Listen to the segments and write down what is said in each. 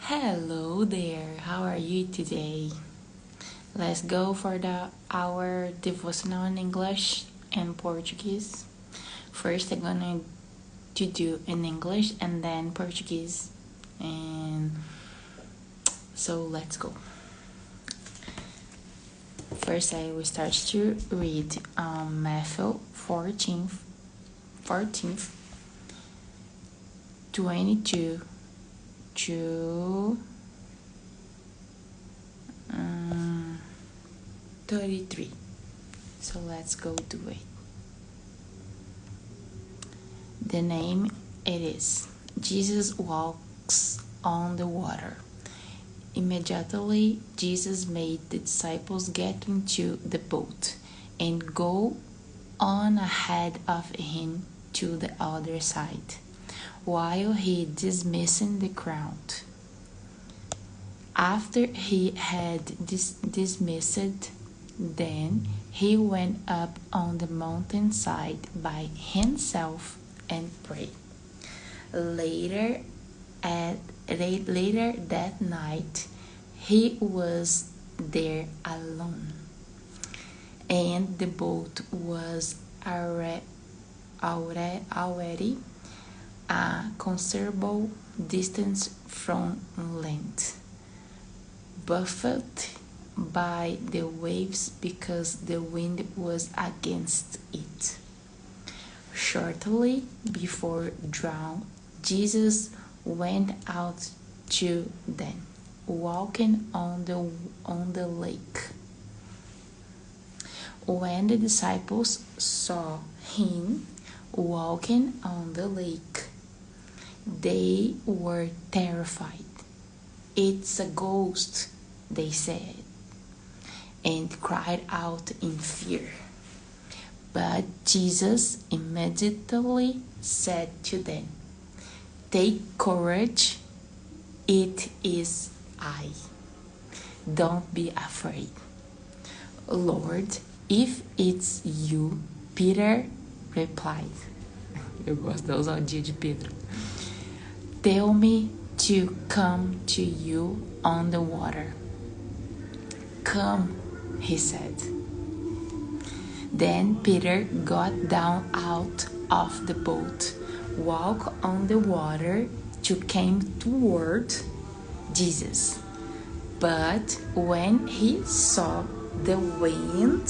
Hello there, how are you today? Let's go for our devotional in English and Portuguese. First, I'm gonna to do in English and then Portuguese. And so let's go. First, I will start to read Matthew 14th, 22 to 33. So let's go do it. The name it is Jesus walks on the water. Immediately, Jesus made the disciples get into the boat and go on ahead of him to the other side, while he dismissing the crowd. After he had dismissed them, he went up on the mountainside by himself and prayed. Later that night, he was there alone, and the boat was already a considerable distance from land, buffeted by the waves because the wind was against it. Shortly before dawn, Jesus went out to them, walking on the lake. When the disciples saw him walking on the lake, they were terrified. "It's a ghost," they said, and cried out in fear. But Jesus immediately said to them, "Take courage, it is I. Don't be afraid." "Lord, if it's you," Peter replied. Eu gosto da ousadia de Pedro. "Tell me to come to you on the water." "Come," he said. Then Peter got down out of the boat, walked on the water to come toward Jesus. But when he saw the wind,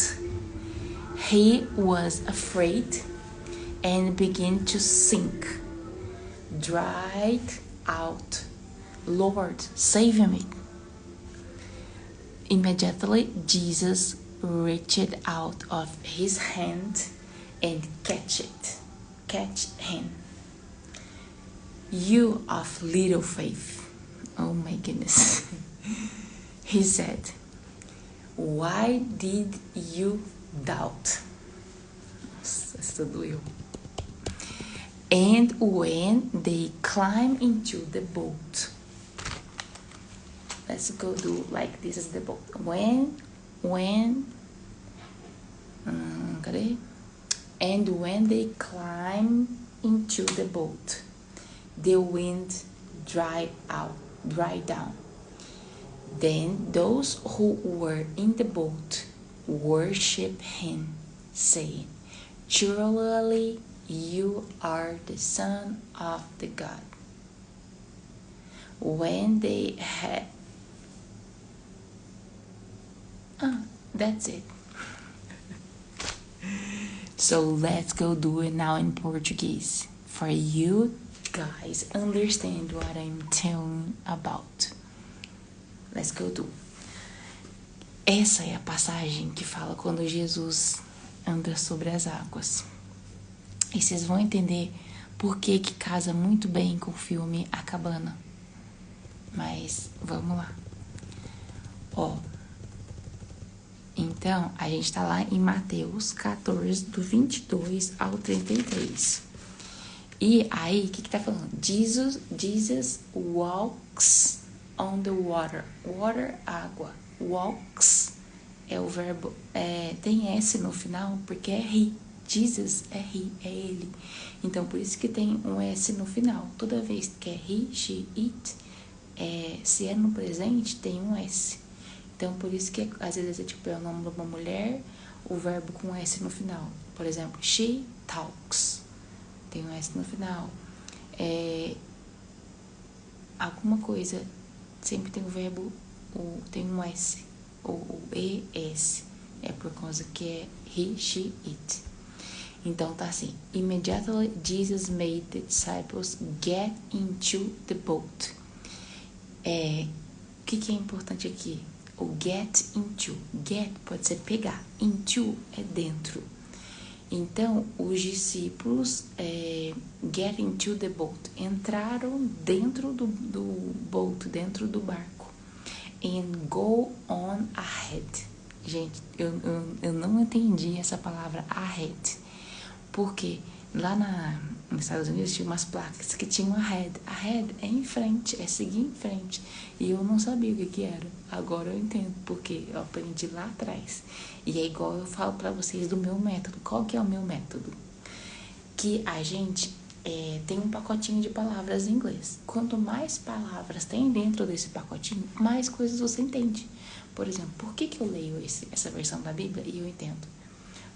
he was afraid and began to sink. Cried out, "Lord, save me." Immediately Jesus reached out of his hand and catch him. "You of little faith." Oh my goodness. He said, "Why did you doubt?" Nossa, doeu. And when they climbed into the boat, let's go do like this is the boat. And when they climbed into the boat, the wind dried down. Then those who were in the boat worshiped him, saying, "Surely you are the Son of the God." When they had that's it. So let's go do it now in Portuguese for you guys understand what I'm telling about. Let's go do. Essa é a passagem que fala quando Jesus anda sobre as águas. E vocês vão entender por que casa muito bem com o filme A Cabana. Mas vamos lá. Então, a gente tá lá em Mateus 14, do 22 ao 33. E aí, o que tá falando? Jesus walks on the water. Water, água. Walks é o verbo, tem S no final, porque é he. Jesus é he, é ele. Então, por isso que tem um S no final. Toda vez que é he, she, it, se é no presente, tem um S. Então, por isso que às vezes é tipo, é o nome de uma mulher, o verbo com S no final. Por exemplo, she talks. Tem um S no final. Alguma coisa, sempre tem o verbo, tem um S, ou ES. É por causa que é he, she, it. Então tá assim: Immediately Jesus made the disciples get into the boat. O que é importante aqui? O get into. Get pode ser pegar. Into é dentro. Então, os discípulos get into the boat. Entraram dentro do boat, dentro do barco. And go on ahead. Gente, eu não entendi essa palavra ahead. Porque lá nos Estados Unidos tinha umas placas que tinham ahead. Ahead é em frente, é seguir em frente. E eu não sabia o que era. Agora eu entendo, porque eu aprendi lá atrás. E é igual eu falo pra vocês do meu método. Qual que é o meu método? Que a gente tem um pacotinho de palavras em inglês. Quanto mais palavras tem dentro desse pacotinho, mais coisas você entende. Por exemplo, por que eu leio essa versão da Bíblia e eu entendo?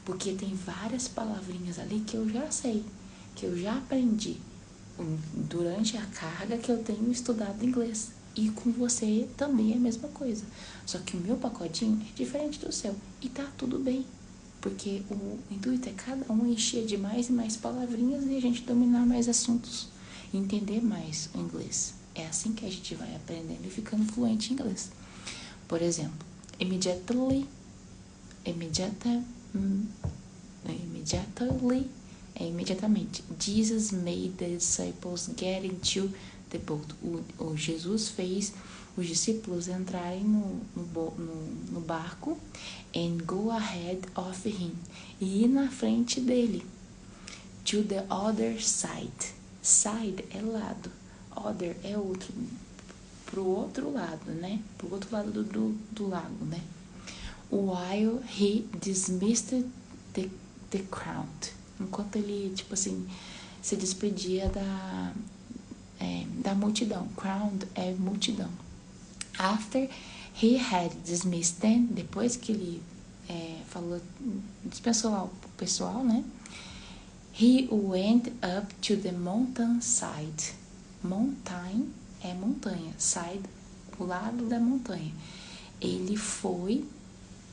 Porque tem várias palavrinhas ali que eu já sei, que eu já aprendi durante a carga que eu tenho estudado inglês. E com você também é a mesma coisa. Só que o meu pacotinho é diferente do seu. E tá tudo bem. Porque o intuito é cada um encher de mais e mais palavrinhas e a gente dominar mais assuntos. Entender mais o inglês. É assim que a gente vai aprendendo e ficando fluente em inglês. Por exemplo, immediately é imediatamente. Jesus made the disciples get into the boat. O Jesus fez os discípulos entrarem no barco and go ahead of him. E ir na frente dele. To the other side. Side é lado. Other é outro. Pro outro lado, né? Pro outro lado do lago, né? While he dismissed the crowd. Enquanto ele, tipo assim, se despedia da multidão. Crowd é multidão. After he had dismissed them, depois que ele falou, dispensou lá o pessoal, né? He went up to the mountainside. Mountain é montanha. Side, o lado da montanha. Ele foi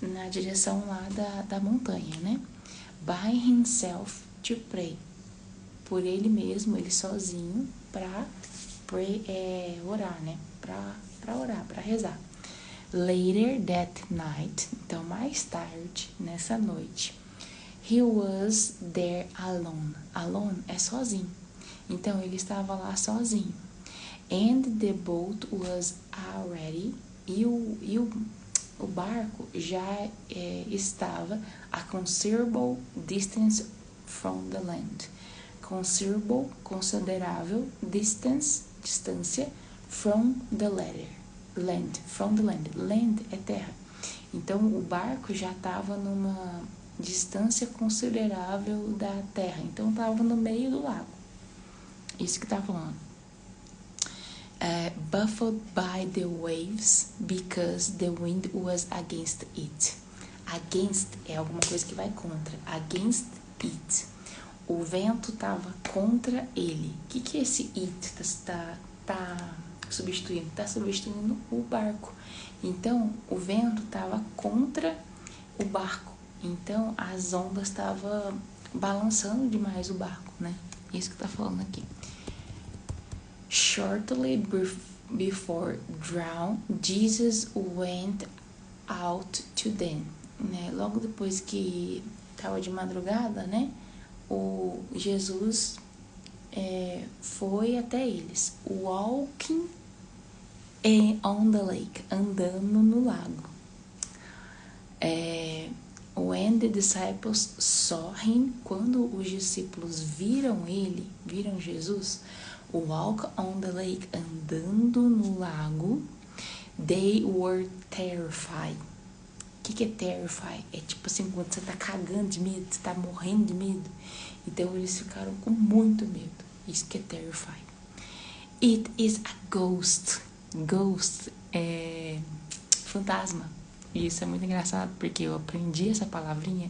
na direção lá da montanha, né? By himself to pray. Por ele mesmo, ele sozinho, pra orar, né? Pra orar, pra rezar. Later that night, então mais tarde, nessa noite, he was there alone. Alone é sozinho. Então ele estava lá sozinho. And the boat was already, e o barco já estava a considerable distance from the land. Considerable, considerável, distância, from the land, from the land. Land é terra. Então, o barco já estava numa distância considerável da terra. Então, estava no meio do lago. Isso que está falando. Buffeted by the waves because the wind was against it. Against é alguma coisa que vai contra. Against it. O vento estava contra ele. O que é esse it tá substituindo? Está substituindo o barco. Então, o vento estava contra o barco. Então, as ondas estavam balançando demais o barco, né? Isso que está falando aqui. Shortly before dawn, Jesus went out to them. Né? Logo depois que estava de madrugada, né? O Jesus foi até eles. Walking on the lake, andando no lago. When the disciples saw him, quando os discípulos viram Jesus, walk on the lake, andando no lago, they were terrified. O que é terrified? É tipo assim, quando você tá cagando de medo, você tá morrendo de medo. Então eles ficaram com muito medo. Isso que é terrified. It is a ghost. Ghost é fantasma. E isso é muito engraçado, porque eu aprendi essa palavrinha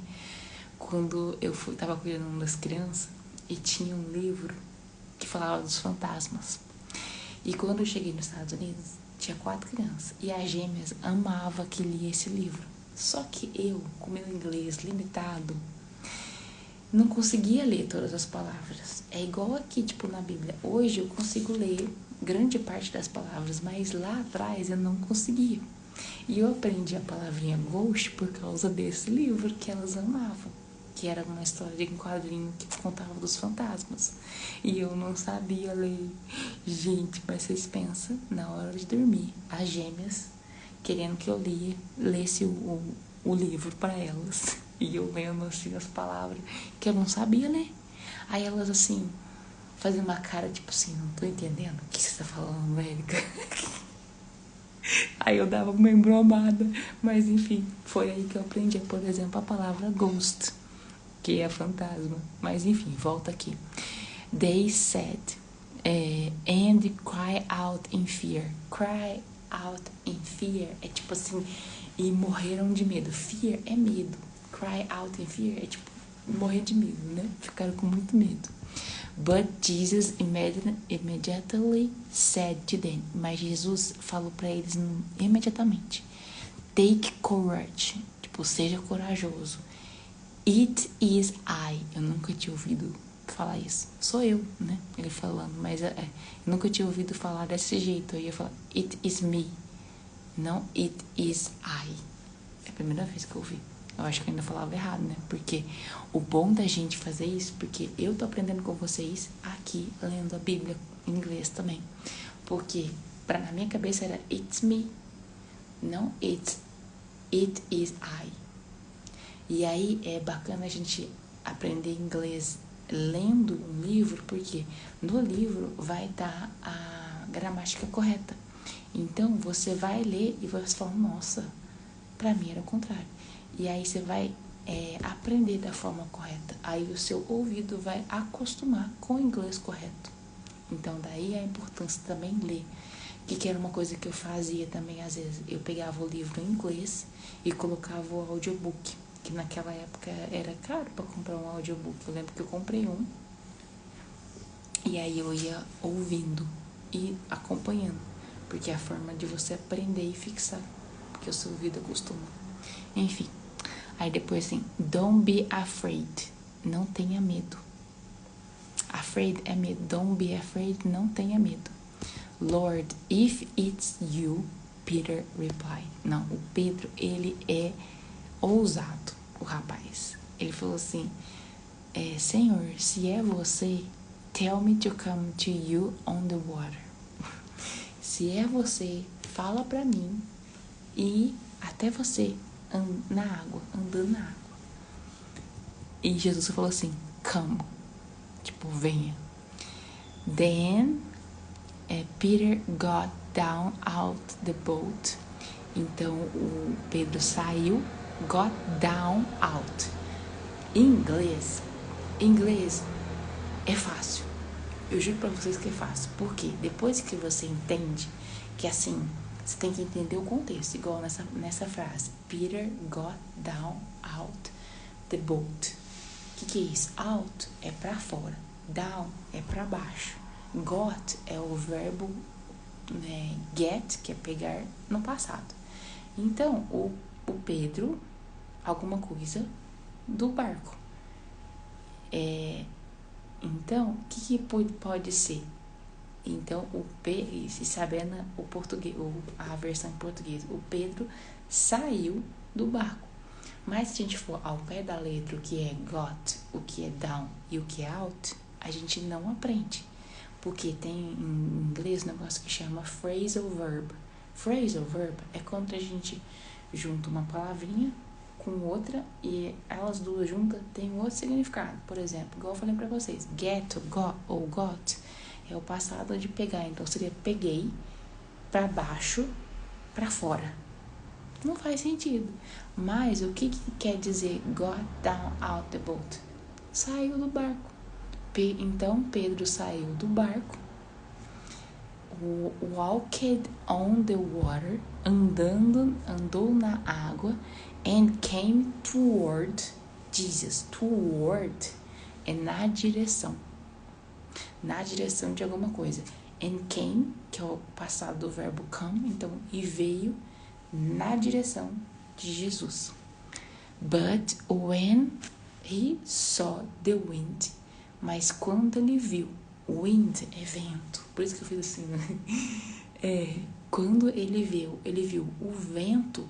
quando eu tava cuidando das crianças e tinha um livro que falava dos fantasmas. E quando eu cheguei nos Estados Unidos, tinha 4 crianças. E as gêmeas amavam que lia esse livro. Só que eu, com meu inglês limitado, não conseguia ler todas as palavras. É igual aqui, tipo, na Bíblia. Hoje eu consigo ler grande parte das palavras, mas lá atrás eu não conseguia. E eu aprendi a palavrinha ghost por causa desse livro que elas amavam, que era uma história de um quadrinho que contava dos fantasmas. E eu não sabia ler. Gente, mas vocês pensam, na hora de dormir, as gêmeas querendo que eu lesse o livro para elas. E eu lendo assim as palavras que eu não sabia ler. Aí elas assim, fazendo uma cara tipo assim, não tô entendendo o que você tá falando, Érica. Aí eu dava uma embromada. Mas enfim, foi aí que eu aprendi, por exemplo, a palavra ghost, que é fantasma. Mas enfim, volta aqui. They said, and cry out in fear. Cry out in fear é tipo assim, e morreram de medo. Fear é medo. Cry out in fear é tipo, morrer de medo, né? Ficaram com muito medo. But Jesus immediately said to them. Mas Jesus falou para eles imediatamente. Take courage. Tipo, seja corajoso. It is I. Eu nunca tinha ouvido falar isso. Sou eu, né? Ele falando. Mas eu nunca tinha ouvido falar desse jeito. Eu ia falar, it is me. Não, it is I. É a primeira vez que eu ouvi. Eu acho que eu ainda falava errado, né? Porque o bom da gente fazer isso, porque eu tô aprendendo com vocês aqui, lendo a Bíblia em inglês também. Porque na minha cabeça era it's me, não it is I. E aí é bacana a gente aprender inglês lendo um livro, porque no livro vai estar a gramática correta. Então você vai ler e você fala, nossa, pra mim era o contrário. E aí você vai aprender da forma correta. Aí o seu ouvido vai acostumar com o inglês correto. Então daí a importância também ler. Que era uma coisa que eu fazia também às vezes. Eu pegava o livro em inglês e colocava o audiobook. Que naquela época era caro para comprar um audiobook. Eu lembro que eu comprei um. E aí eu ia ouvindo e acompanhando. Porque é a forma de você aprender e fixar. Porque o seu ouvido acostuma. Enfim. Aí depois assim, don't be afraid. Não tenha medo. Afraid é medo. Don't be afraid. Não tenha medo. Lord, if it's you, Peter replied. Não, o Pedro, ele é ousado, o rapaz. Ele falou assim, Senhor, se é você, tell me to come to you on the water. Se é você, fala pra mim e até você na água, andando na água. E Jesus falou assim, come, tipo, venha. Then Peter got down out the boat. Então o Pedro saiu, got down out. Em inglês é fácil. Eu juro pra vocês que é fácil. Por quê? Depois que você entende que assim, você tem que entender o contexto, igual nessa frase. Peter got down out the boat. O que é isso? Out é pra fora. Down é pra baixo. Got é o verbo get, que é pegar, no passado. Então, o Pedro, alguma coisa do barco. Então, o que pode ser? Então, se sabendo o português, a versão em português, o Pedro saiu do barco. Mas se a gente for ao pé da letra, o que é got, o que é down e o que é out, a gente não aprende. Porque tem em inglês um negócio que chama phrasal verb. Phrasal verb é quando a gente junta uma palavrinha com outra e elas duas juntas têm um outro significado. Por exemplo, igual eu falei pra vocês, get ou got é o passado de pegar. Então seria peguei pra baixo, pra fora. Não faz sentido. Mas o que quer dizer got down out the boat? Saiu do barco. Então Pedro saiu do barco. walked on the water, andou na água, and came toward Jesus. Toward é na direção de alguma coisa. And came, que é o passado do verbo come, então, e veio na direção de Jesus. But when he saw the wind, mas quando ele viu, wind é vento, por isso que eu fiz assim, né? Quando ele viu o vento,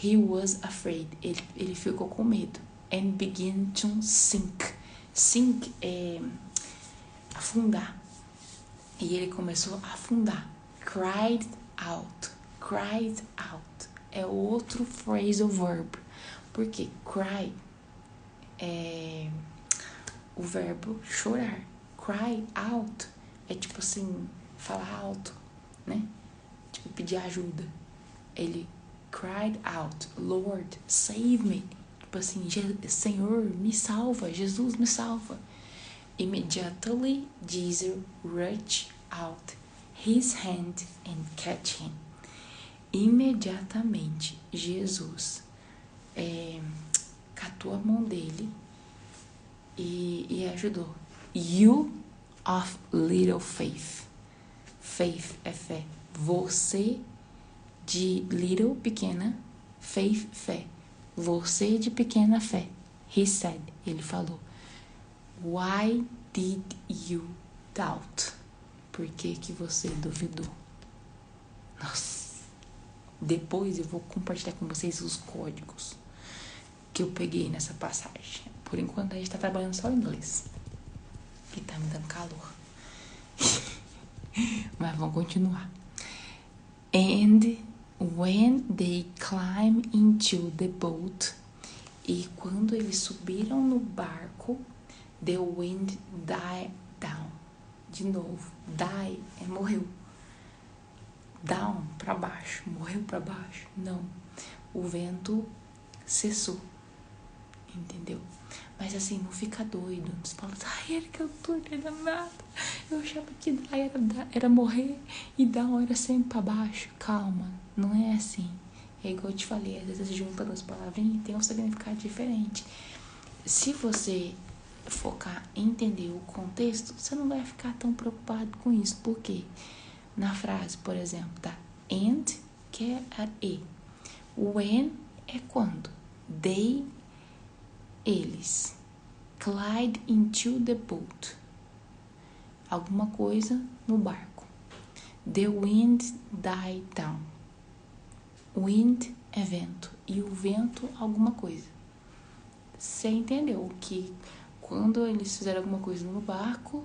he was afraid, ele ficou com medo, and began to sink. Sink é afundar, e ele começou a afundar. Cried out é outro phrasal verb, porque cry é o verbo chorar. Cry out é tipo assim, falar alto, né? Tipo, pedir ajuda. Ele cried out, Lord, save me. Tipo assim, Senhor, me salva, Jesus, me salva. Immediately, Jesus reached out his hand and catch him. Imediatamente, Jesus catou a mão dele e ajudou. You of little faith. Faith é fé. Você de little, pequena, faith, fé. Você de pequena fé. He said, ele falou. Why did you doubt? Por que que você duvidou? Nossa. Depois eu vou compartilhar com vocês os códigos que eu peguei nessa passagem. Por enquanto a gente tá trabalhando só em inglês. E tá me dando calor. Mas vamos continuar. And when they climbed into the boat, e quando eles subiram no barco, the wind died down. De novo, die é morreu. Down, para baixo. Morreu para baixo. Não. O vento cessou. Entendeu? Mas assim, não fica doido. Não se fala, era que eu tô entendendo nada. Eu achava que die era morrer e down era sempre para baixo. Calma, não é assim. É igual eu te falei, às vezes junta duas palavrinhas e tem um significado diferente. Se você focar em entender o contexto, você não vai ficar tão preocupado com isso. Por quê? Na frase, por exemplo, tá? And, que é a E. When é quando. They, eles. Climbed into the boat. Alguma coisa no barco. The wind died down. Wind é vento. E o vento, alguma coisa. Você entendeu que quando eles fizeram alguma coisa no barco,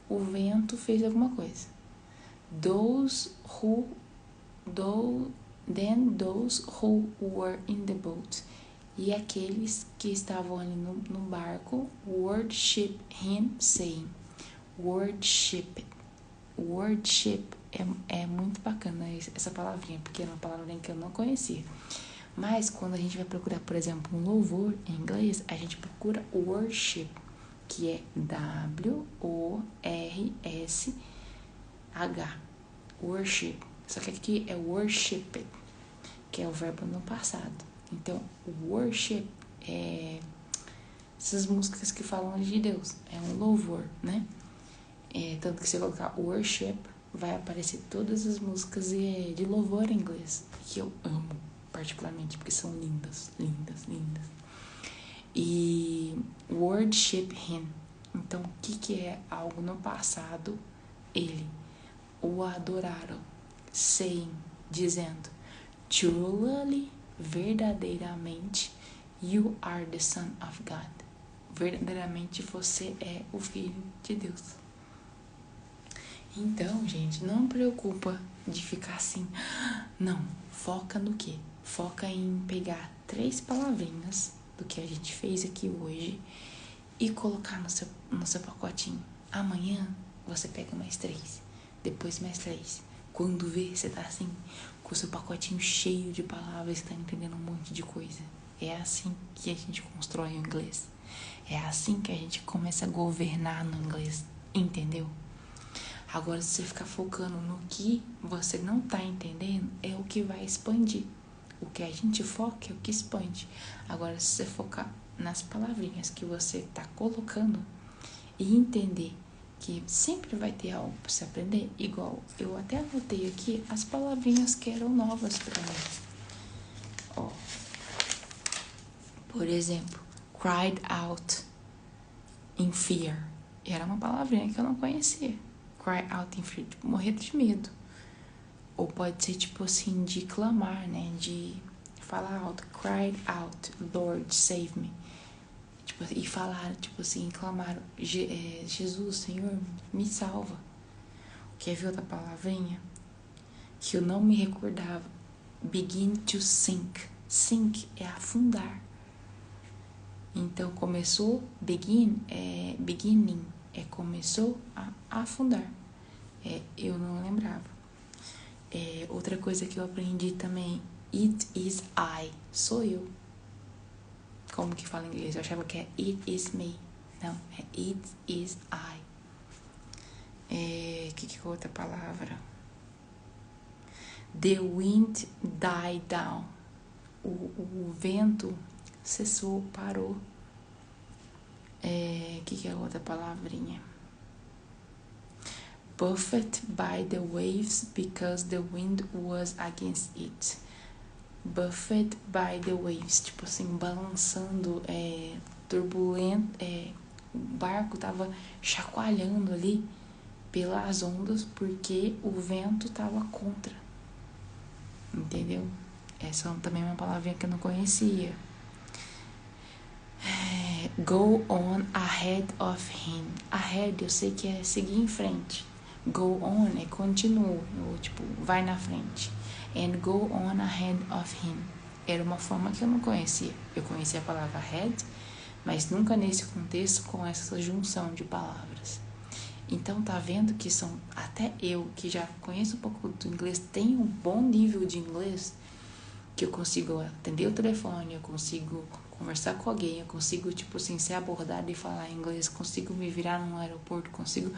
o vento fez alguma coisa. Then those who were in the boat. E aqueles que estavam ali no barco, worship him, saying. Worship é muito bacana essa palavrinha, porque é uma palavrinha que eu não conhecia. Mas quando a gente vai procurar, por exemplo, um louvor em inglês, a gente procura worship, que é W-O-R-S-H. Worship. Só que aqui é worshiped, que é o verbo no passado. Então, worship é essas músicas que falam de Deus. É um louvor, né? Tanto que se eu colocar worship, vai aparecer todas as músicas de louvor em inglês, que eu amo particularmente, porque são lindas. E worship him. Então, o que é algo no passado? Ele o adoraram, saying, dizendo, truly, verdadeiramente, you are the son of God. Verdadeiramente você é o filho de Deus. Então, gente, não preocupa de ficar assim. Não, foca no quê? Foca em pegar 3 palavrinhas do que a gente fez aqui hoje e colocar no seu pacotinho. Amanhã você pega mais 3, depois mais 3. Quando vê, você tá assim, com o seu pacotinho cheio de palavras, você tá entendendo um monte de coisa. É assim que a gente constrói o inglês. É assim que a gente começa a governar no inglês, entendeu? Agora, se você ficar focando no que você não tá entendendo, é o que vai expandir. O que a gente foca é o que expande. Agora, se você focar nas palavrinhas que você tá colocando e entender que sempre vai ter algo para se aprender, igual eu até anotei aqui as palavrinhas que eram novas para mim. Ó, por exemplo, cried out in fear. Era uma palavrinha que eu não conhecia. Cry out in fear, tipo, morrer de medo. Ou pode ser tipo assim, de clamar, né? De falar alto. Cried out, Lord, save me. Tipo, e falaram, tipo assim, clamaram, Jesus, Senhor, me salva. Quer ver outra palavrinha? Que eu não me recordava. Begin to sink. Sink é afundar. Então, começou, beginning, começou a afundar. Eu não lembrava. Outra coisa que eu aprendi também, it is I, sou eu. Como que fala em inglês? Eu achava que é it is me. Não, é it is I. Que é outra palavra? The wind died down. O vento cessou, parou. Que é a outra palavrinha? Buffeted by the waves because the wind was against it. Buffeted by the waves, tipo assim, balançando, turbulento, o barco tava chacoalhando ali pelas ondas porque o vento tava contra. Entendeu? Essa também é uma palavrinha que eu não conhecia. Go on ahead of him. Ahead eu sei que é seguir em frente. Go on é continua, ou tipo, vai na frente. And go on ahead of him. Era uma forma que eu não conhecia. Eu conhecia a palavra ahead, mas nunca nesse contexto com essa junção de palavras. Então tá vendo que são, até eu que já conheço um pouco do inglês, tenho um bom nível de inglês, que eu consigo atender o telefone, eu consigo conversar com alguém, eu consigo, tipo assim, ser abordada e falar inglês, consigo me virar num aeroporto, consigo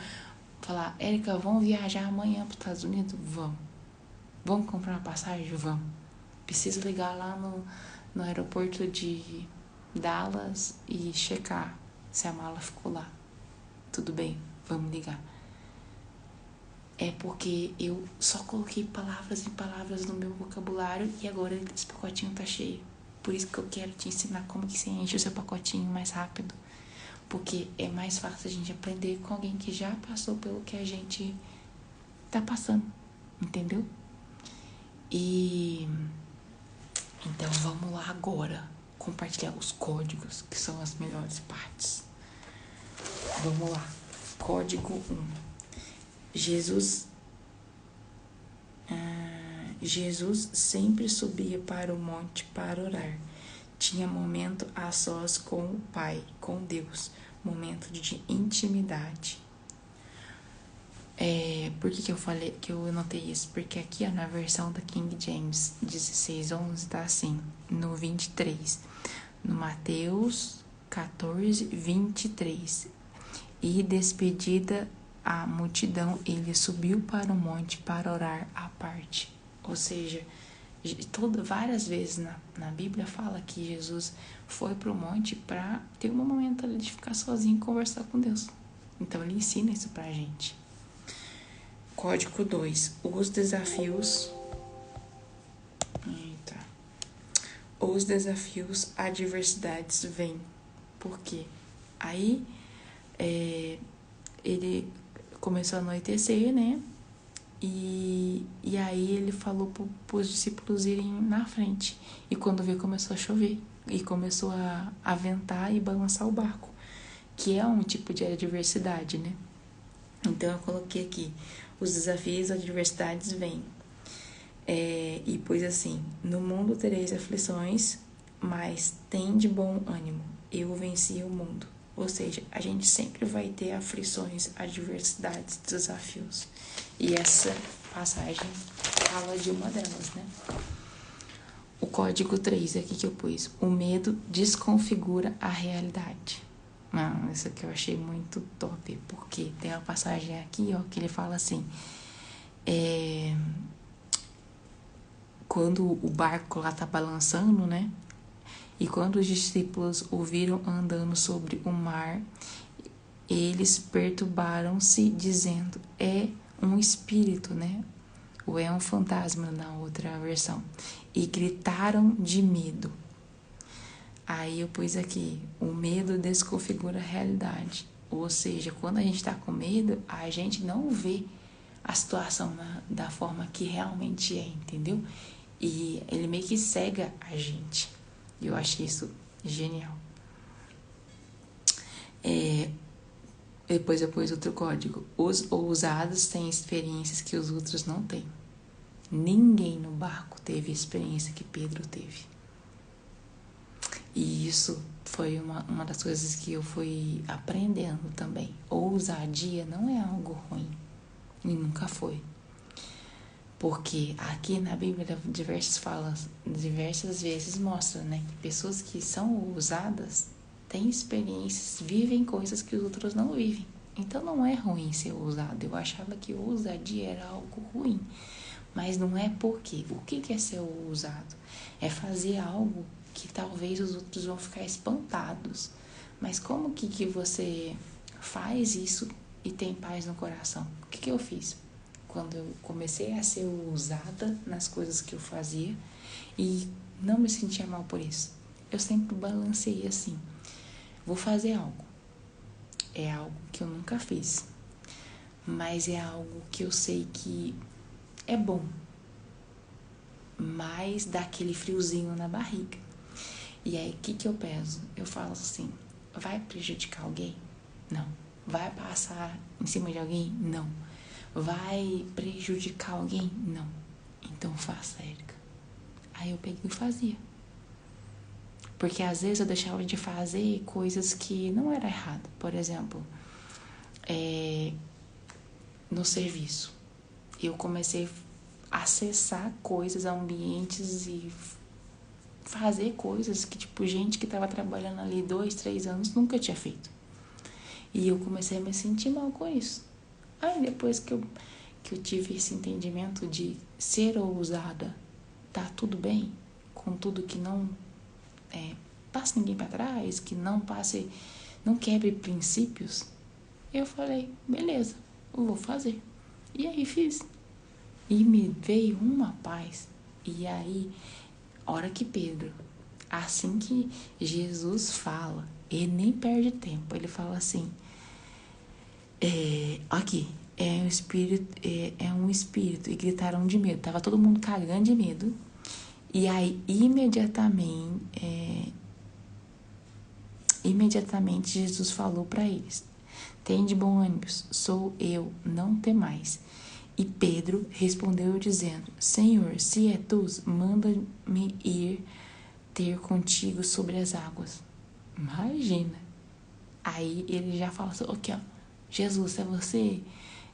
falar, Érica, vamos viajar amanhã para os Estados Unidos? Vamos. Vamos comprar uma passagem? Vamos. Preciso ligar lá no aeroporto de Dallas e checar se a mala ficou lá. Tudo bem, vamos ligar. É porque eu só coloquei palavras e palavras no meu vocabulário e agora esse pacotinho tá cheio. Por isso que eu quero te ensinar como que você enche o seu pacotinho mais rápido. Porque é mais fácil a gente aprender com alguém que já passou pelo que a gente tá passando. Entendeu? E então vamos lá agora compartilhar os códigos, que são as melhores partes. Vamos lá. Código 1. Jesus sempre subia para o monte para orar. Tinha momento a sós com o Pai, com Deus. Momento de intimidade. Por que eu falei que eu anotei isso? Porque aqui, ó, na versão da King James 16:11 tá assim, no 23. No Mateus 14:23. E despedida a multidão, ele subiu para o monte para orar à parte. Ou seja, várias vezes na Bíblia fala que Jesus foi para o monte para ter um momento ali de ficar sozinho e conversar com Deus. Então ele ensina isso pra gente. Código 2. Os desafios, adversidades vêm. Por quê? Aí ele começou a anoitecer, né? E aí ele falou para os discípulos irem na frente. E quando veio, começou a chover. E começou a ventar e balançar o barco. Que é um tipo de adversidade, né? Então eu coloquei aqui. Os desafios e adversidades vêm. E pus assim, no mundo tereis aflições, mas tem de bom ânimo. Eu venci o mundo. Ou seja, a gente sempre vai ter aflições, adversidades, desafios. E essa passagem fala de uma delas, né? O código 3 aqui que eu pus. O medo desconfigura a realidade. Não, isso aqui eu achei muito top, porque tem uma passagem aqui, ó, que ele fala assim, quando o barco lá tá balançando, né? E quando os discípulos o viram andando sobre o mar, eles perturbaram-se, dizendo, é um espírito, né? Ou é um fantasma na outra versão. E gritaram de medo. Aí eu pus aqui, o medo desconfigura a realidade. Ou seja, quando a gente tá com medo, a gente não vê a situação da forma que realmente é, entendeu? E ele meio que cega a gente. Eu achei isso genial. Depois eu pus outro código. Os ousados têm experiências que os outros não têm. Ninguém no barco teve a experiência que Pedro teve. E isso foi uma das coisas que eu fui aprendendo também. Ousadia não é algo ruim. E nunca foi. Porque aqui na Bíblia diversas vezes mostra, né, que pessoas que são ousadas têm experiências, vivem coisas que os outros não vivem. Então não é ruim ser ousado. Eu achava que ousadia era algo ruim. Mas não é porque. O que é ser ousado? É fazer algo que talvez os outros vão ficar espantados. Mas como que você faz isso e tem paz no coração? O que eu fiz? Quando eu comecei a ser ousada nas coisas que eu fazia e não me sentia mal por isso. Eu sempre balanceei assim. Vou fazer algo. É algo que eu nunca fiz. Mas é algo que eu sei que é bom. Mas dá aquele friozinho na barriga. E aí, o que eu peso? Eu falo assim, vai prejudicar alguém? Não. Vai passar em cima de alguém? Não. Vai prejudicar alguém? Não. Então faça, Érica. Aí eu peguei e fazia. Porque às vezes eu deixava de fazer coisas que não era errado. Por exemplo, no serviço. Eu comecei a acessar coisas, ambientes e fazer coisas que, tipo, gente que estava trabalhando ali 2, 3 anos nunca tinha feito. E eu comecei a me sentir mal com isso. Aí depois que eu tive esse entendimento de ser ousada, tá tudo bem, com tudo que não passe ninguém para trás, que não quebre princípios, eu falei, beleza, eu vou fazer. E aí fiz. E me veio uma paz. E aí, hora que Pedro, assim que Jesus fala, ele nem perde tempo, ele fala assim, aqui, é um espírito, e gritaram de medo, tava todo mundo cagando de medo, e aí imediatamente Jesus falou para eles, tende bom ânimo, sou eu, não temais. E Pedro respondeu dizendo, Senhor, se é tu, manda-me ir ter contigo sobre as águas. Imagina. Aí ele já fala assim, ok, ó, Jesus, é você?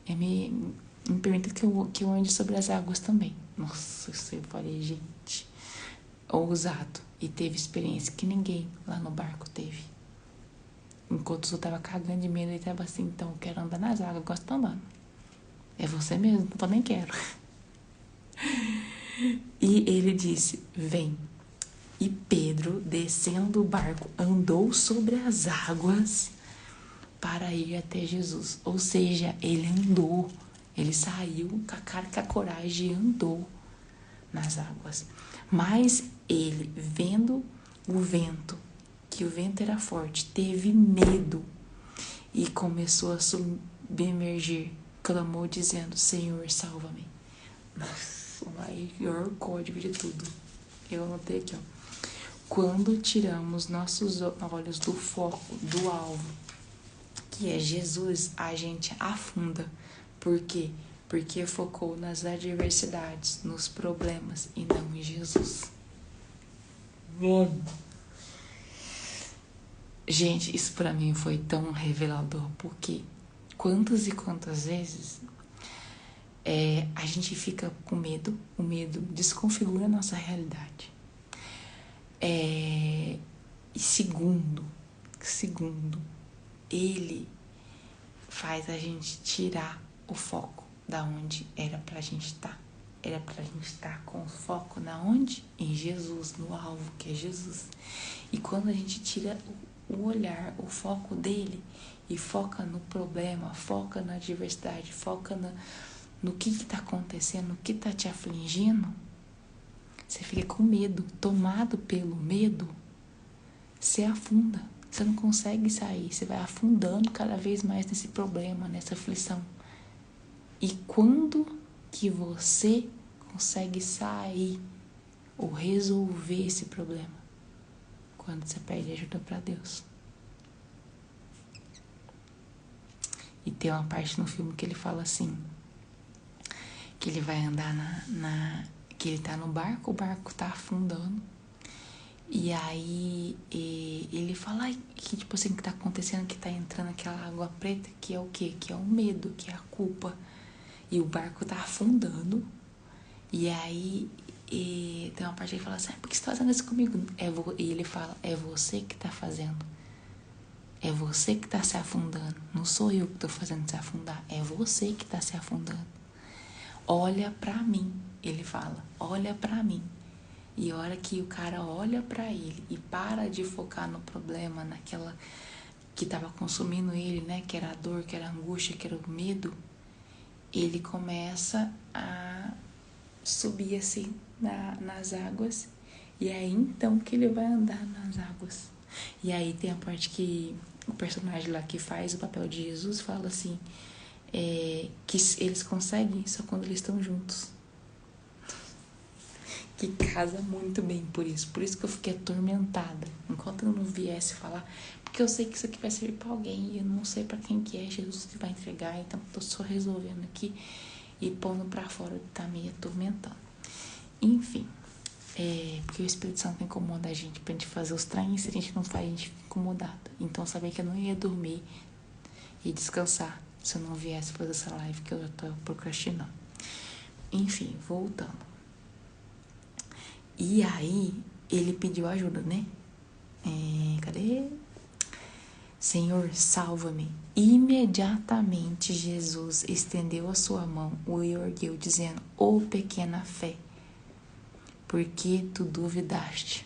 Me permita que eu ande sobre as águas também. Nossa, eu falei, gente, ousado. E teve experiência que ninguém lá no barco teve. Enquanto eu tava cagando de medo, ele tava assim, então eu quero andar nas águas, eu gosto de andar. É você mesmo, eu também quero. E ele disse, vem. E Pedro, descendo do barco, andou sobre as águas para ir até Jesus. Ou seja, ele andou. Ele saiu com a cara e com a coragem e andou nas águas. Mas ele, vendo o vento, que o vento era forte, teve medo e começou a submergir. Clamou dizendo, Senhor, salva-me. Nossa, o maior código de tudo. Eu anotei aqui, ó. Quando tiramos nossos olhos do foco, do alvo, que é Jesus, a gente afunda. Por quê? Porque focou nas adversidades, nos problemas e não em Jesus. Mano. Gente, isso pra mim foi tão revelador, porque quantas e quantas vezes a gente fica com medo, o medo desconfigura a nossa realidade. E segundo, ele faz a gente tirar o foco da onde era pra gente estar. Era pra gente estar com o foco na onde? Em Jesus, no alvo, que é Jesus. E quando a gente tira o olhar, o foco dele e foca no problema, foca na adversidade, foca no que está acontecendo, no que está te afligindo, você fica com medo, tomado pelo medo, você afunda, você não consegue sair, você vai afundando cada vez mais nesse problema, nessa aflição. E quando que você consegue sair ou resolver esse problema? Quando você pede ajuda para Deus. E tem uma parte no filme que ele fala assim, que ele vai andar que ele tá no barco, o barco tá afundando. E aí ele fala que tipo assim, que tá acontecendo, que tá entrando aquela água preta, que é o quê? Que é o medo, que é a culpa. E o barco tá afundando. E aí tem uma parte que ele fala assim, por que você tá fazendo isso comigo? E ele fala, é você que tá fazendo. É você que tá se afundando. Não sou eu que tô fazendo se afundar. É você que tá se afundando. Olha pra mim, ele fala, olha pra mim. E a hora que o cara olha pra ele e para de focar no problema, naquela que tava consumindo ele, né? Que era a dor, que era a angústia, que era o medo. Ele começa a subir assim nas águas. E é aí então que ele vai andar nas águas. E aí tem a parte que o personagem lá que faz o papel de Jesus fala assim, que eles conseguem isso quando eles estão juntos. Que casa muito bem por isso. Por isso que eu fiquei atormentada. Enquanto eu não viesse falar, porque eu sei que isso aqui vai servir pra alguém e eu não sei pra quem que é Jesus que vai entregar, então tô só resolvendo aqui e pondo pra fora que tá me atormentando. Enfim, porque o Espírito Santo incomoda a gente pra gente fazer os trem, e se a gente não faz, a gente fica incomodada. Então eu sabia que eu não ia dormir e descansar se eu não viesse fazer essa live que eu já tô procrastinando. Enfim, voltando. E aí, ele pediu ajuda, né? Cadê? Senhor, salva-me. Imediatamente Jesus estendeu a sua mão, o ergueu, dizendo, ó pequena fé, por que tu duvidaste?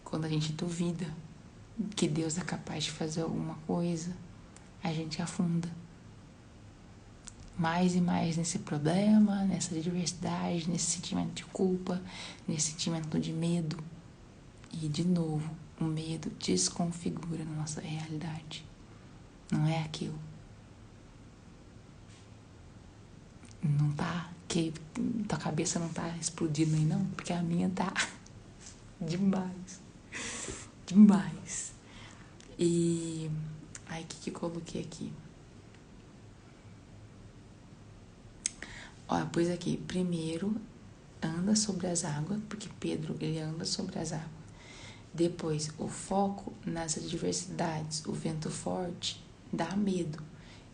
Quando a gente duvida que Deus é capaz de fazer alguma coisa, a gente afunda. Mais e mais nesse problema, nessa adversidade, nesse sentimento de culpa, nesse sentimento de medo. E, de novo, o medo desconfigura a nossa realidade. Não é aquilo. Não tá, que tua cabeça não tá explodindo aí não, porque a minha tá demais. Demais. E aí, o que eu coloquei aqui? Olha, pois aqui, primeiro anda sobre as águas, porque Pedro, ele anda sobre as águas. Depois, o foco nas adversidades, o vento forte dá medo.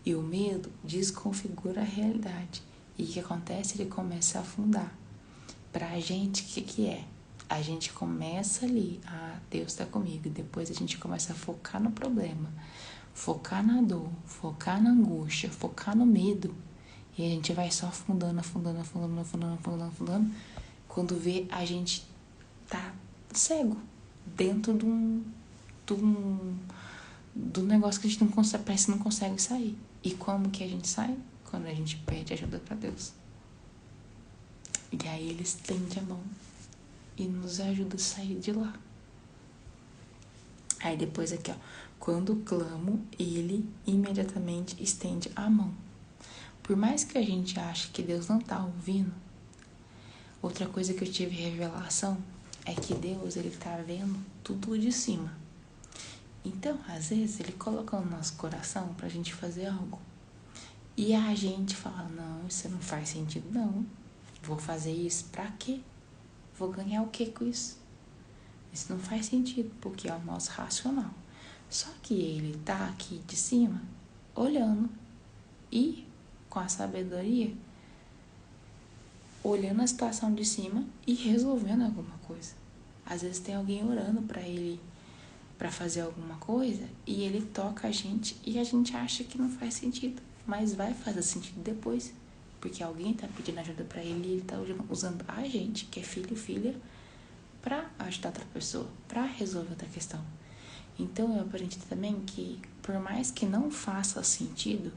E o medo desconfigura a realidade. E o que acontece? Ele começa a afundar. Pra gente, o que é? A gente começa ali, Deus tá comigo. Depois a gente começa a focar no problema, focar na dor, focar na angústia, focar no medo. E a gente vai só afundando. Quando vê, a gente tá cego dentro do negócio que a gente não consegue, parece que não consegue sair. E como que a gente sai? Quando a gente pede ajuda pra Deus. E aí ele estende a mão e nos ajuda a sair de lá. Aí depois aqui, ó, quando clamo, ele imediatamente estende a mão. Por mais que a gente ache que Deus não tá ouvindo, outra coisa que eu tive revelação é que Deus, ele tá vendo tudo de cima. Então, às vezes, ele coloca no nosso coração pra gente fazer algo. E a gente fala, não, isso não faz sentido, não. Vou fazer isso pra quê? Vou ganhar o que com isso? Isso não faz sentido, porque é o nosso racional. Só que ele tá aqui de cima, olhando e com a sabedoria, olhando a situação de cima e resolvendo alguma coisa. Às vezes tem alguém orando pra ele para fazer alguma coisa e ele toca a gente e a gente acha que não faz sentido, mas vai fazer sentido depois, porque alguém tá pedindo ajuda para ele e ele tá usando a gente, que é filho, filha, para ajudar outra pessoa, para resolver outra questão. Então eu aprendi também que por mais que não faça sentido,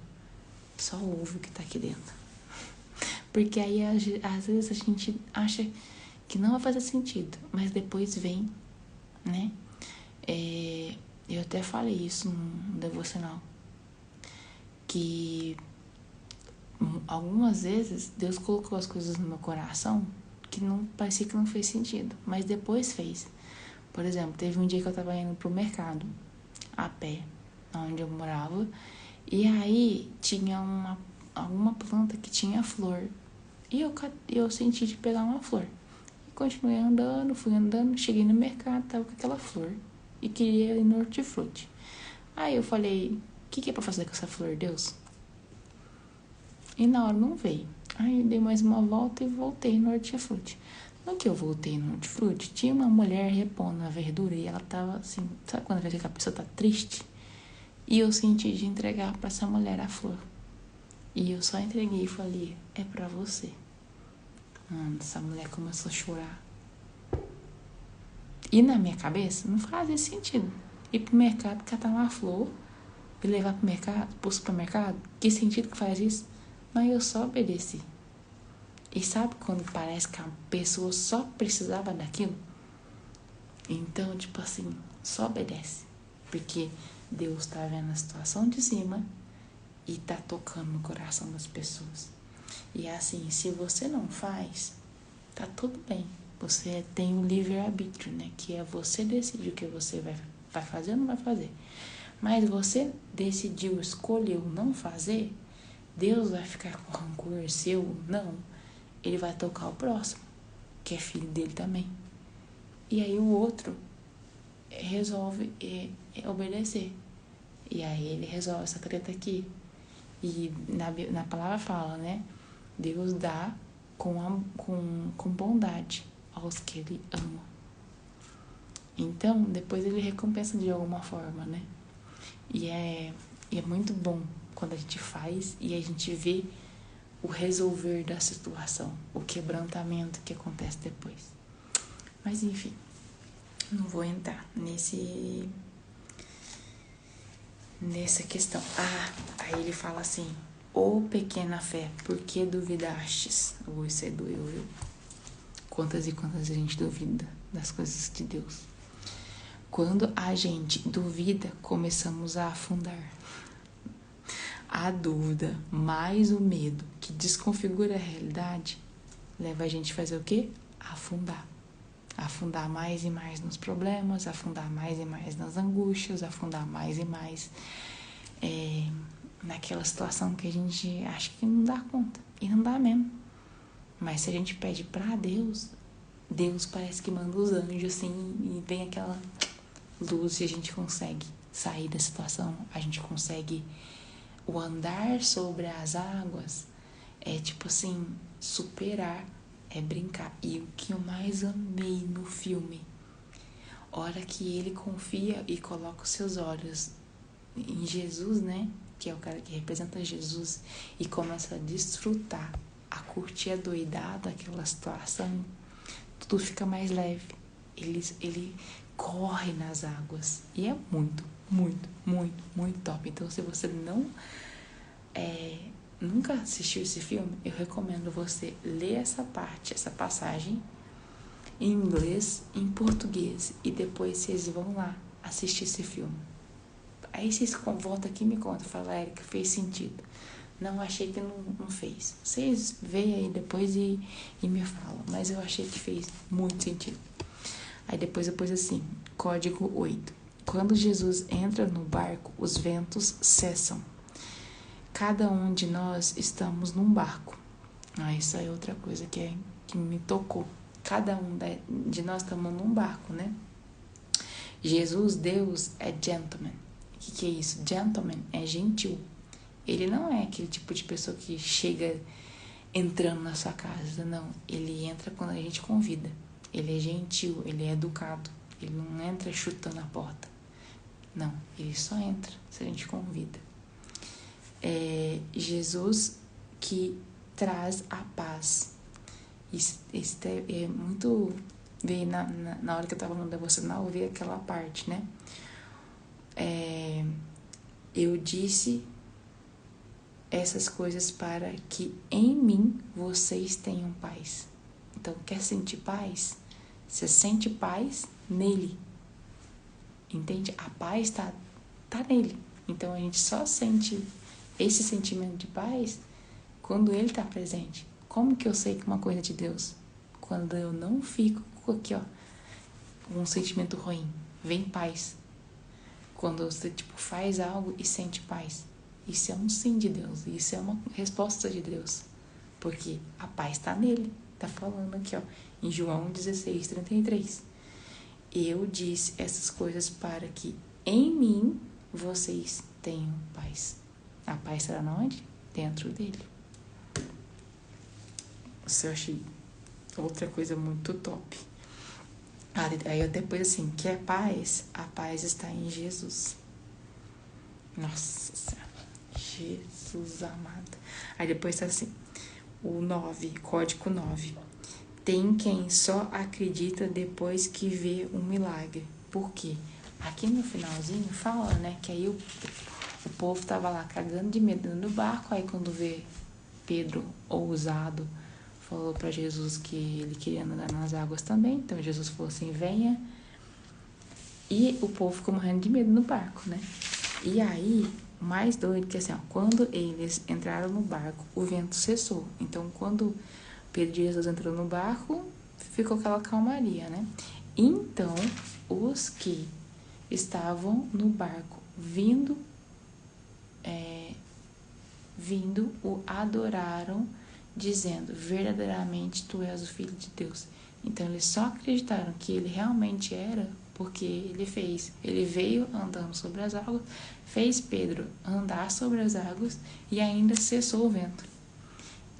só ouve o que tá aqui dentro. Porque aí às vezes a gente acha que não vai fazer sentido, mas depois vem, né? Eu até falei isso no devocional, que algumas vezes Deus colocou as coisas no meu coração que não parecia que não fez sentido, mas depois fez. Por exemplo, teve um dia que eu tava indo pro mercado a pé, onde eu morava, e aí tinha alguma planta que tinha flor, e eu senti de pegar uma flor. E continuei andando, fui andando, cheguei no mercado, tava com aquela flor e queria ir no hortifruti. Aí eu falei, o que é pra fazer com essa flor, Deus? E na hora não veio. Aí eu dei mais uma volta e voltei no hortifruti. No que eu voltei no hortifruti, tinha uma mulher repondo a verdura e ela tava assim, sabe quando vê que a pessoa tá triste? E eu senti de entregar pra essa mulher a flor. E eu só entreguei e falei, é pra você. Mano, essa mulher começou a chorar. E na minha cabeça não fazia sentido. Ir pro mercado, catar uma flor e levar pro supermercado. Que sentido que faz isso? Mas eu só obedeci. E sabe quando parece que a pessoa só precisava daquilo? Então, tipo assim, só obedece. Porque Deus tá vendo a situação de cima e tá tocando no coração das pessoas. E assim, se você não faz, tá tudo bem. Você tem o livre-arbítrio, né? Que é você decidir o que você vai fazer ou não vai fazer. Mas você decidiu, escolheu não fazer, Deus vai ficar com rancor seu? Não. Ele vai tocar o próximo, que é filho dele também. E aí o outro resolve obedecer. E aí ele resolve essa treta aqui. E na palavra fala, né? Deus dá com bondade aos que ele ama. Então, depois ele recompensa de alguma forma, né? E é muito bom quando a gente faz e a gente vê o resolver da situação, o quebrantamento que acontece depois. Mas enfim, não vou entrar nessa questão. Aí ele fala assim, ô pequena fé, por que duvidastes? Isso aí doeu, viu? Quantas e quantas a gente duvida das coisas de Deus. Quando a gente duvida, começamos a afundar. A dúvida, mais o medo, que desconfigura a realidade, leva a gente a fazer o quê? Afundar. Afundar mais e mais nos problemas, afundar mais e mais nas angústias, afundar mais e mais naquela situação que a gente acha que não dá conta. E não dá mesmo. Mas se a gente pede pra Deus, Deus parece que manda os anjos assim e vem aquela luz e a gente consegue sair da situação, a gente consegue o andar sobre as águas, é tipo assim, superar, é brincar. E o que eu mais amei no filme, hora que ele confia e coloca os seus olhos em Jesus, né, que é o cara que representa Jesus, e começa a desfrutar, a curtir a doidada, aquela situação, tudo fica mais leve. Ele corre nas águas e é muito, muito, muito, muito top. Então, se você nunca assistiu esse filme, eu recomendo você ler essa passagem em inglês, em português, e depois vocês vão lá assistir esse filme. Aí vocês voltam aqui e me contam, fala, Érica, fez sentido. Não, achei que não fez. Vocês veem aí depois e me falam, mas eu achei que fez muito sentido. Aí depois eu pus assim, código 8. Quando Jesus entra no barco, os ventos cessam. Cada um de nós estamos num barco. Isso aí é outra coisa que me tocou. Cada um de nós estamos num barco, né? Jesus, Deus, é gentleman. O que é isso? Gentleman é gentil. Ele não é aquele tipo de pessoa que chega entrando na sua casa, não. Ele entra quando a gente convida. Ele é gentil, ele é educado. Ele não entra chutando a porta. Não, ele só entra se a gente convida. É Jesus que traz a paz. Isso é muito... Veio na hora que eu tava no devocional, eu vi aquela parte, né? Eu disse essas coisas para que em mim vocês tenham paz. Então, quer sentir paz? Você sente paz nele. Entende? A paz tá nele. Então, a gente só sente esse sentimento de paz quando ele tá presente. Como que eu sei que uma coisa é de Deus? Quando eu não fico aqui, ó, um sentimento ruim. Vem paz. Quando você, faz algo e sente paz. Isso é um sim de Deus. Isso é uma resposta de Deus. Porque a paz está nele. Tá falando aqui, ó, em João 16:33. Eu disse essas coisas para que em mim vocês tenham paz. A paz será onde? Dentro dele. Isso eu achei outra coisa muito top. Aí eu depois assim, que é paz? A paz está em Jesus. Nossa Senhora. Jesus amado. Aí depois tá assim, o 9, código 9. Tem quem só acredita depois que vê um milagre. Por quê? Aqui no finalzinho fala, né, que aí o povo tava lá cagando de medo no barco, aí quando vê Pedro ousado, falou para Jesus que ele queria andar nas águas também, então Jesus falou assim, venha, e o povo ficou morrendo de medo no barco, né? E aí, o mais doido que assim, ó, quando eles entraram no barco, o vento cessou. Então, quando Pedro e Jesus entrou no barco, ficou aquela calmaria, né? Então, os que estavam no barco vindo o adoraram, dizendo, verdadeiramente tu és o Filho de Deus. Então, eles só acreditaram que ele realmente era porque ele veio andando sobre as águas, fez Pedro andar sobre as águas e ainda cessou o vento.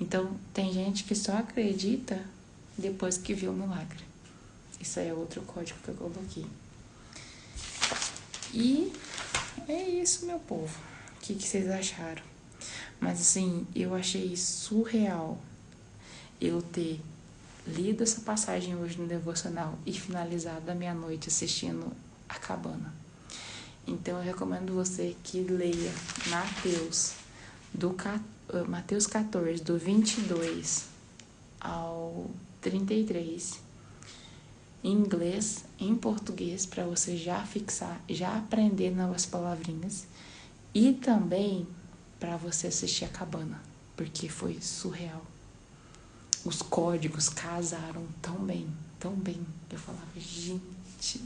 Então, tem gente que só acredita depois que viu o milagre. Isso aí é outro código que eu coloquei. E é isso, meu povo. O que vocês acharam? Mas assim, eu achei surreal eu ter lido essa passagem hoje no devocional e finalizado a meia-noite assistindo A Cabana. Então eu recomendo você que leia Mateus 14, do 22 ao 33, em inglês, em português, para você já fixar, já aprender novas palavrinhas, e também para você assistir A Cabana, porque foi surreal. Os códigos casaram tão bem, eu falava, gente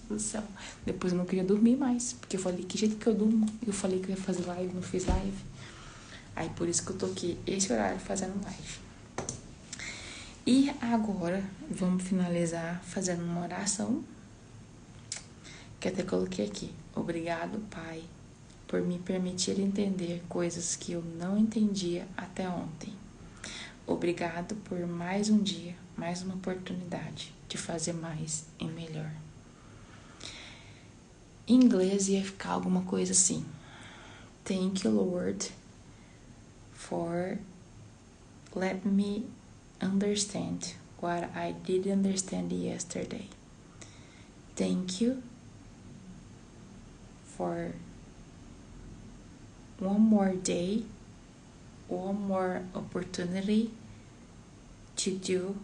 do céu. Depois eu não queria dormir mais, porque eu falei, que jeito que eu durmo? Eu falei que eu ia fazer live, não fiz live. Aí por isso que eu tô aqui, esse horário, fazendo live. E agora, vamos finalizar fazendo uma oração, que até coloquei aqui. Obrigado, Pai, por me permitir entender coisas que eu não entendia até ontem. Obrigado por mais um dia, mais uma oportunidade de fazer mais e melhor. Em inglês ia ficar alguma coisa assim. Thank you, Lord, for let me understand what I didn't understand yesterday. Thank you for one more day, one more opportunity to do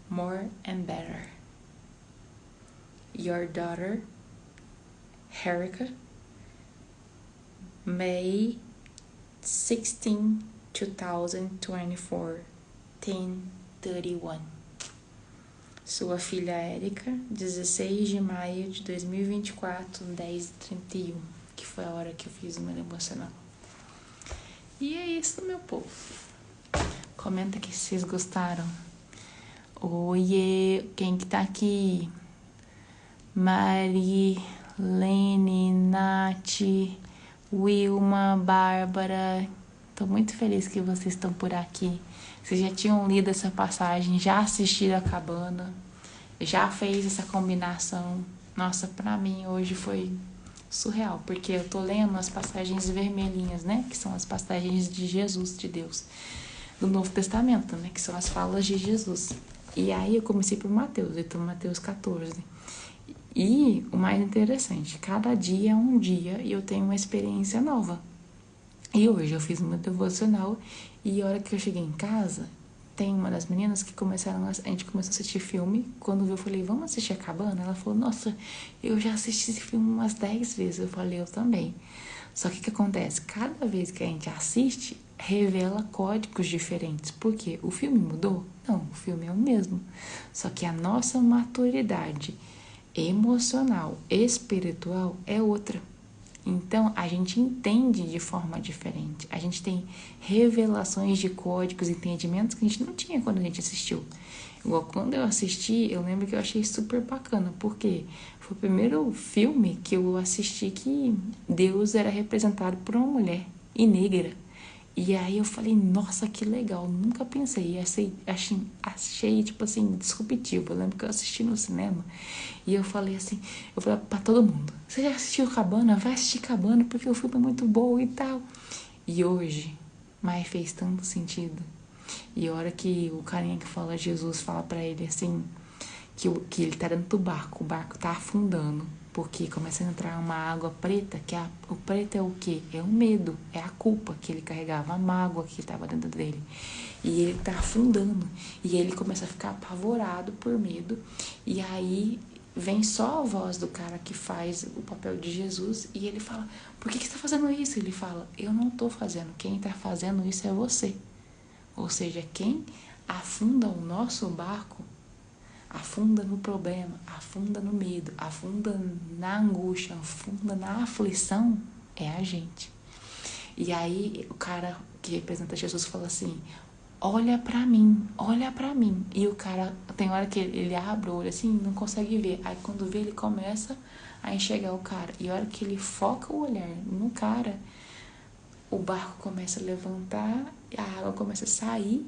more and better. Your daughter, Erica, May 16, 2024, 10:31. Sua filha Érica, 16 de maio de 2024, 10:31, que foi a hora que eu fiz o meu devocional. E é isso, meu povo. Comenta aqui se vocês gostaram. Oiê, quem que tá aqui? Marilene, Nath, Wilma, Bárbara. Tô muito feliz que vocês estão por aqui. Vocês já tinham lido essa passagem, já assistiram A Cabana, já fez essa combinação. Nossa, pra mim hoje foi surreal, porque eu tô lendo as passagens vermelhinhas, né, que são as passagens de Jesus, de Deus, do Novo Testamento, né, que são as falas de Jesus. E aí eu comecei por Mateus, então Mateus 14. E o mais interessante, cada dia é um dia e eu tenho uma experiência nova. E hoje eu fiz meu devocional e a hora que eu cheguei em casa, tem uma das meninas que a gente começou a assistir filme. Quando eu falei, vamos assistir a Cabana? Ela falou, nossa, eu já assisti esse filme umas 10 vezes. Eu falei, eu também. Só que o que acontece? Cada vez que a gente assiste, revela códigos diferentes. Por quê? O filme mudou? Não, o filme é o mesmo. Só que a nossa maturidade emocional, espiritual é outra. Então, a gente entende de forma diferente. A gente tem revelações de códigos, entendimentos que a gente não tinha quando a gente assistiu. Igual quando eu assisti, eu lembro que eu achei super bacana, porque foi o primeiro filme que eu assisti que Deus era representado por uma mulher e negra. E aí eu falei, nossa, que legal, nunca pensei, achei tipo assim, disruptivo. Eu lembro que eu assisti no cinema e eu falei assim, eu falei pra todo mundo, você já assistiu Cabana? Vai assistir Cabana porque o filme é muito bom e tal. E hoje, mas fez tanto sentido. E a hora que o carinha que fala, Jesus fala pra ele assim, que ele tá dentro do barco, o barco tá afundando, porque começa a entrar uma água preta, o preto é o quê? É o medo, é a culpa que ele carregava, a mágoa que estava dentro dele. E ele tá afundando, e ele começa a ficar apavorado por medo, e aí vem só a voz do cara que faz o papel de Jesus, e ele fala, por que você tá fazendo isso? Ele fala, eu não tô fazendo, quem tá fazendo isso é você. Ou seja, quem afunda o nosso barco afunda no problema, afunda no medo, afunda na angústia, afunda na aflição, é a gente. E aí o cara que representa Jesus fala assim, olha pra mim, olha pra mim. E o cara, tem hora que ele abre o olho assim, não consegue ver. Aí quando vê, ele começa a enxergar o cara. E a hora que ele foca o olhar no cara, o barco começa a levantar, a água começa a sair,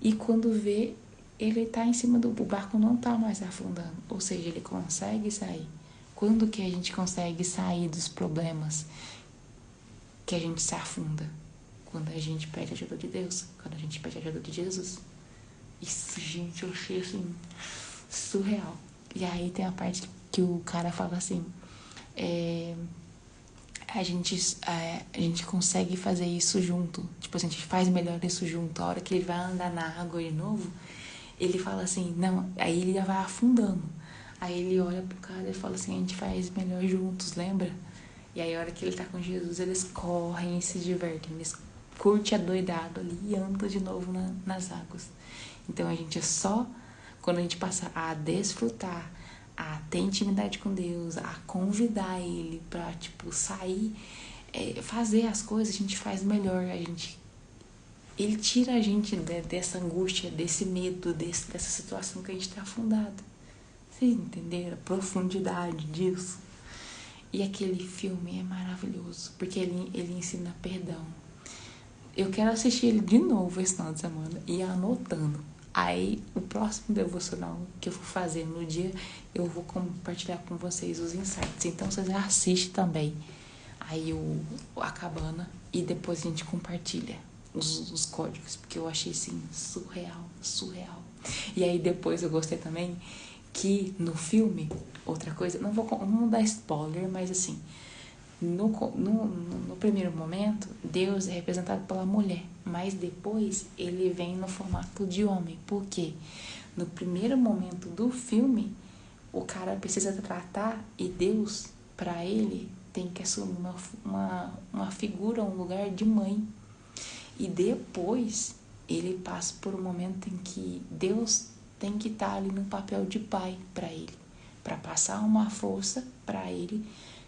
e quando vê, ele tá em cima o barco não tá mais afundando, ou seja, ele consegue sair. Quando que a gente consegue sair dos problemas que a gente se afunda? Quando a gente pede ajuda de Deus, quando a gente pede ajuda de Jesus. Isso, gente, eu achei assim, surreal. E aí tem a parte que o cara fala assim, a gente consegue fazer isso junto. Tipo, a gente faz melhor isso junto. A hora que ele vai andar na água de novo, ele fala assim, não, aí ele já vai afundando. Aí ele olha pro cara e fala assim, a gente faz melhor juntos, lembra? E aí a hora que ele tá com Jesus, eles correm e se divertem. Eles curtem adoidado ali e andam de novo nas águas. Então a gente é só, quando a gente passa a desfrutar, a ter intimidade com Deus, a convidar Ele pra, tipo, sair, fazer as coisas, a gente faz melhor, Ele tira a gente dessa angústia, desse medo, dessa situação que a gente tá afundado. Vocês entenderam a profundidade disso? E aquele filme é maravilhoso, porque ele ensina perdão. Eu quero assistir ele de novo esse final de semana e anotando. Aí, o próximo devocional que eu for fazer no dia, eu vou compartilhar com vocês os insights. Então, vocês assistem também aí a Cabana e depois a gente compartilha os códigos, porque eu achei, assim, surreal. E aí, depois eu gostei também que no filme, outra coisa, não vou dar spoiler, mas assim, no primeiro momento, Deus é representado pela mulher, mas depois ele vem no formato de homem. Por quê? No primeiro momento do filme, o cara precisa tratar e Deus, para ele, tem que assumir uma figura, um lugar de mãe. E depois, ele passa por um momento em que Deus tem que estar ali no papel de pai para ele, para passar uma força para ele,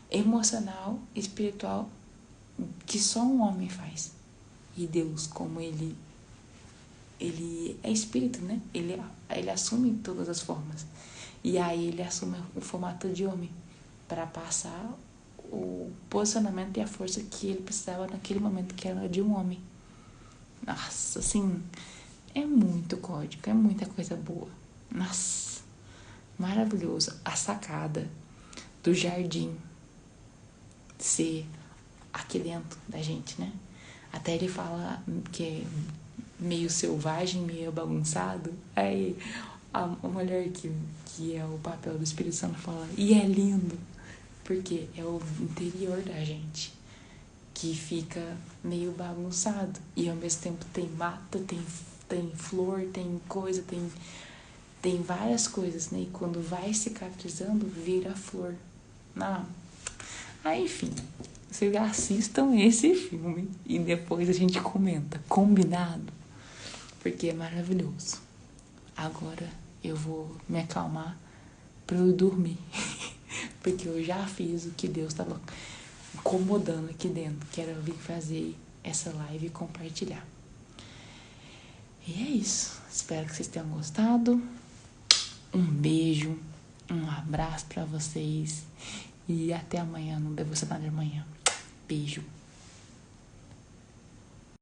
emocional, espiritual, que só um homem faz. E Deus, como ele é espírito, né? Ele assume todas as formas. E aí ele assume o formato de homem para passar o posicionamento e a força que ele precisava naquele momento, que era de um homem. Nossa, assim, é muito código, é muita coisa boa. Nossa, maravilhoso. A sacada do jardim. ser aqui dentro da gente, né? Até ele fala que é meio selvagem, meio bagunçado. Aí a mulher que é o papel do Espírito Santo fala, e é lindo, porque é o interior da gente que fica meio bagunçado. E ao mesmo tempo tem mata, tem flor, tem coisa, tem várias coisas, né? E quando vai cicatrizando, vira flor. Não. Aí, enfim, vocês assistam esse filme e depois a gente comenta. Combinado? Porque é maravilhoso. Agora eu vou me acalmar pra eu dormir. Porque eu já fiz o que Deus estava incomodando aqui dentro, que era vir fazer essa live e compartilhar. E é isso. Espero que vocês tenham gostado. Um beijo, um abraço pra vocês e até amanhã no Devocional de Amanhã. Beijo.